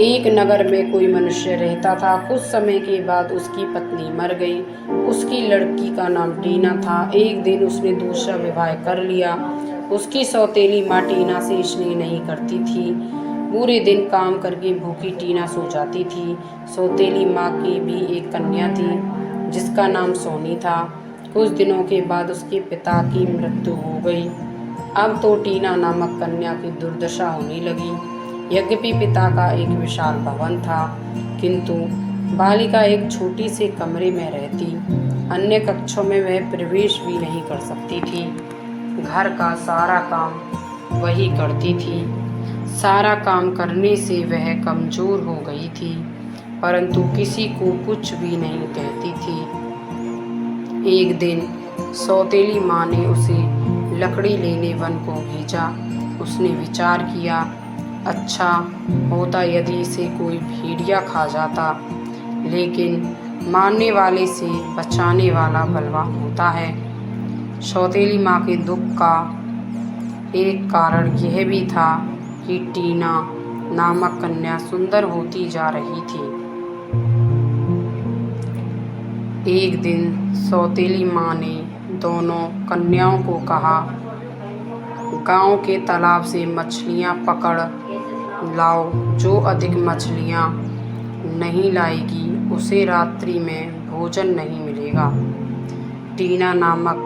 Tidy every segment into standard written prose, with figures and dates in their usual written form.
एक नगर में कोई मनुष्य रहता था। कुछ समय के बाद उसकी पत्नी मर गई। उसकी लड़की का नाम टीना था। एक दिन उसने दूसरा विवाह कर लिया। उसकी सौतेली माँ टीना से स्नेह नहीं करती थी। पूरे दिन काम करके भूखी टीना सो जाती थी। सौतेली माँ की भी एक कन्या थी जिसका नाम सोनी था। कुछ दिनों के बाद उसके पिता की मृत्यु हो गई। अब तो टीना नामक कन्या की दुर्दशा होने लगी। यद्यपि पिता का एक विशाल भवन था, किंतु बालिका एक छोटी से कमरे में रहती। अन्य कक्षों में वह प्रवेश भी नहीं कर सकती थी। घर का सारा काम वही करती थी। सारा काम करने से वह कमजोर हो गई थी, परंतु किसी को कुछ भी नहीं कहती थी। एक दिन सौतेली माँ ने उसे लकड़ी लेने वन को भेजा। उसने विचार किया, अच्छा होता यदि इसे कोई भेड़िया खा जाता, लेकिन मारने वाले से बचाने वाला बलवान होता है। सौतेली माँ के दुख का एक कारण यह भी था कि टीना नामक कन्या सुंदर होती जा रही थी। एक दिन सौतेली माँ ने दोनों कन्याओं को कहा, गांव के तालाब से मछलियाँ पकड़ लाओ। जो अधिक मछलियाँ नहीं लाएगी उसे रात्रि में भोजन नहीं मिलेगा। टीना नामक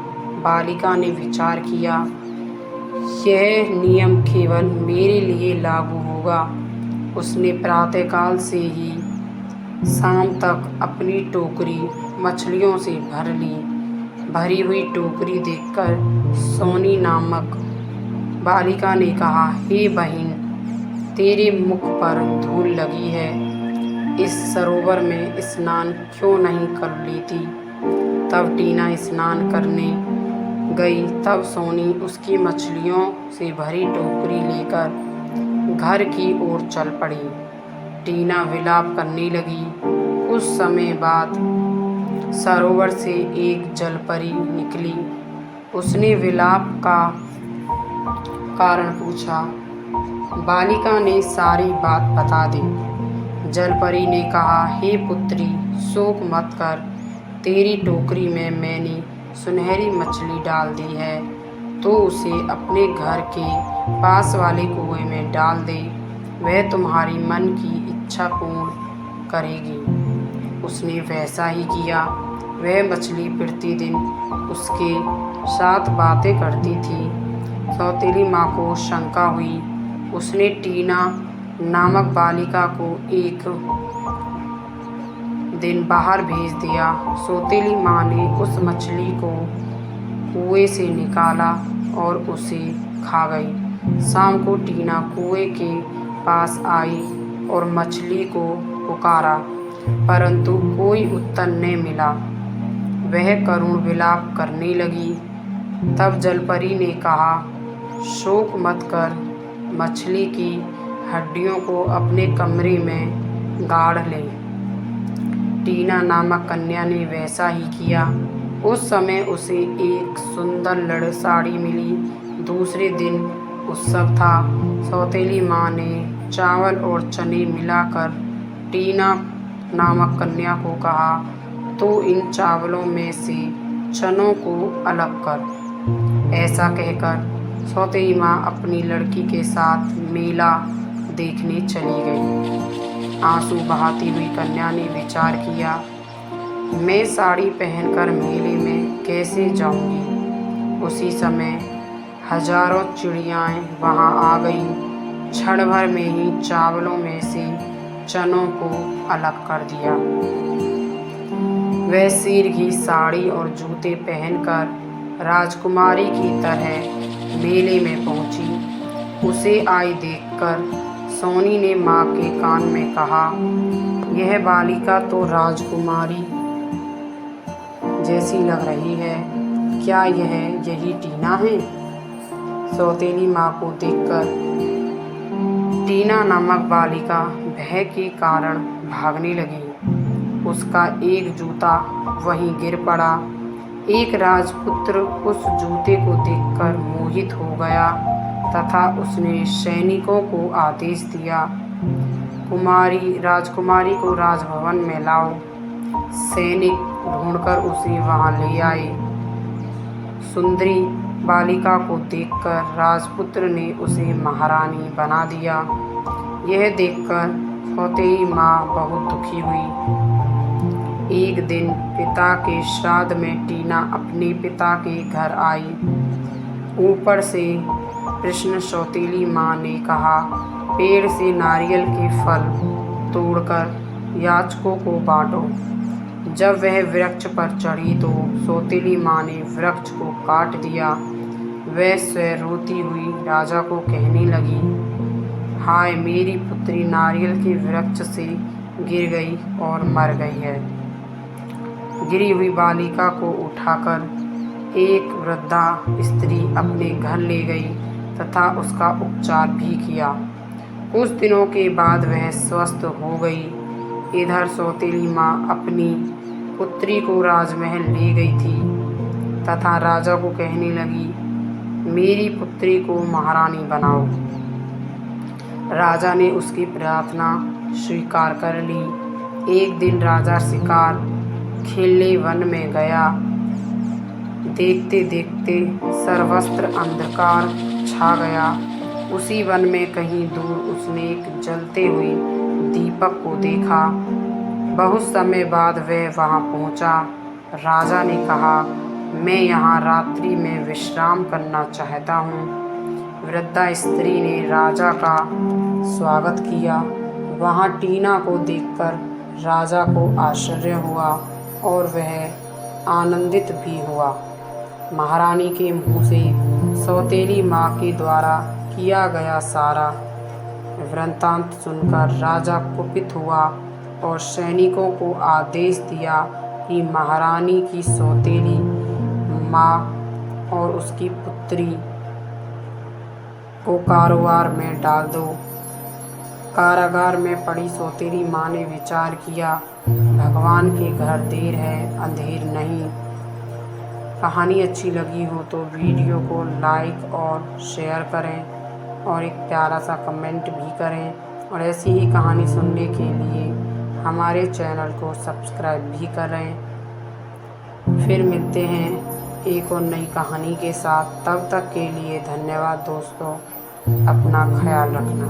बालिका ने विचार किया, यह नियम केवल मेरे लिए लागू होगा। उसने प्रातःकाल से ही शाम तक अपनी टोकरी मछलियों से भर ली। भरी हुई टोकरी देखकर सोनी नामक बालिका ने कहा, हे बहन, तेरे मुख पर धूल लगी है, इस सरोवर में स्नान क्यों नहीं कर लेती। तब टीना स्नान करने गई। तब सोनी उसकी मछलियों से भरी टोकरी लेकर घर की ओर चल पड़ी। टीना विलाप करने लगी। कुछ समय बाद सरोवर से एक जलपरी निकली। उसने विलाप का कारण पूछा। बालिका ने सारी बात बता दी। जलपरी ने कहा, हे पुत्री, शोक मत कर। तेरी टोकरी में मैंने सुनहरी मछली डाल दी है, तो उसे अपने घर के पास वाले कुएं में डाल दे। वह तुम्हारी मन की इच्छा पूर्ण करेगी। उसने वैसा ही किया। वह मछली प्रतिदिन उसके साथ बातें करती थी। सौतेली माँ को शंका हुई। उसने टीना नामक बालिका को एक दिन बाहर भेज दिया। सौतेली माँ ने उस मछली को कुएं से निकाला और उसे खा गई। शाम को टीना कुएं के पास आई और मछली को पुकारा, परंतु कोई उत्तर न मिला। वह करुण विलाप करने लगी। तब जलपरी ने कहा, शोक मत कर, मछली की हड्डियों को अपने कमरे में गाड़ ले। टीना नामक कन्या ने वैसा ही किया। उस समय उसे एक सुंदर साड़ी मिली। दूसरे दिन उत्सव था। सौतेली माँ ने चावल और चने मिलाकर टीना नामक कन्या को कहा, तो इन चावलों में से चनों को अलग कर। ऐसा कहकर सौतेली माँ अपनी लड़की के साथ मेला देखने चली गई। आंसू बहाती हुई कन्या ने विचार किया, मैं साड़ी पहनकर मेले में कैसे जाऊंगी। उसी समय हजारों चिड़ियाएं वहां आ गईं। क्षण भर में ही चावलों में से चनों को अलग कर दिया। वह सीधी साड़ी और जूते पहनकर राजकुमारी की तरह मेले में पहुंची। उसे आई देखकर सोनी ने माँ के कान में कहा, यह बालिका तो राजकुमारी जैसी लग रही है, क्या यही टीना है। सौतेली माँ को देखकर टीना नामक बालिका भय के कारण भागने लगी। उसका एक जूता वहीं गिर पड़ा। एक राजपुत्र उस जूते को देखकर मोहित हो गया तथा उसने सैनिकों को आदेश दिया राजकुमारी को राजभवन में लाओ। सैनिक ढूंढकर उसे वहां ले आए। सुंदरी बालिका को देखकर राजपुत्र ने उसे महारानी बना दिया। यह देखकर सौतेली माँ बहुत दुखी हुई। एक दिन पिता के श्राद्ध में टीना अपने पिता के घर आई। ऊपर से प्रश्न सौतेली माँ ने कहा, पेड़ से नारियल के फल तोड़कर याचकों को बांटो। जब वह वृक्ष पर चढ़ी तो सौतेली माँ ने वृक्ष को काट दिया। वह स्वयं रोती हुई राजा को कहने लगी, हाय, मेरी पुत्री नारियल के वृक्ष से गिर गई और मर गई है। गिरी हुई बालिका को उठाकर एक वृद्धा स्त्री अपने घर ले गई तथा उसका उपचार भी किया। कुछ दिनों के बाद वह स्वस्थ हो गई। इधर सौतेली माँ अपनी पुत्री को राजमहल ले गई थी तथा राजा को कहने लगी, मेरी पुत्री को महारानी बनाओ। राजा ने उसकी प्रार्थना स्वीकार कर ली। एक दिन राजा शिकार खेलने वन में गया। देखते देखते सर्वत्र अंधकार छा गया। उसी वन में कहीं दूर उसने एक जलते हुए दीपक को देखा। बहुत समय बाद वह वहां पहुंचा। राजा ने कहा, मैं यहाँ रात्रि में विश्राम करना चाहता हूँ। वृद्धा स्त्री ने राजा का स्वागत किया। वहाँ टीना को देखकर राजा को आश्चर्य हुआ और वह आनंदित भी हुआ। महारानी के मुँह से सौतेली माँ के द्वारा किया गया सारा वृत्तांत सुनकर राजा कुपित हुआ और सैनिकों को आदेश दिया कि महारानी की सौतेली माँ और उसकी पुत्री को कारागार में डाल दो। कारागार में पड़ी सौतेली माँ ने विचार किया, भगवान के घर देर है अंधेर नहीं। कहानी अच्छी लगी हो तो वीडियो को लाइक और शेयर करें और एक प्यारा सा कमेंट भी करें और ऐसी ही कहानी सुनने के लिए हमारे चैनल को सब्सक्राइब भी करें। फिर मिलते हैं एक और नई कहानी के साथ। तब तक के लिए धन्यवाद दोस्तों। अपना ख्याल रखना।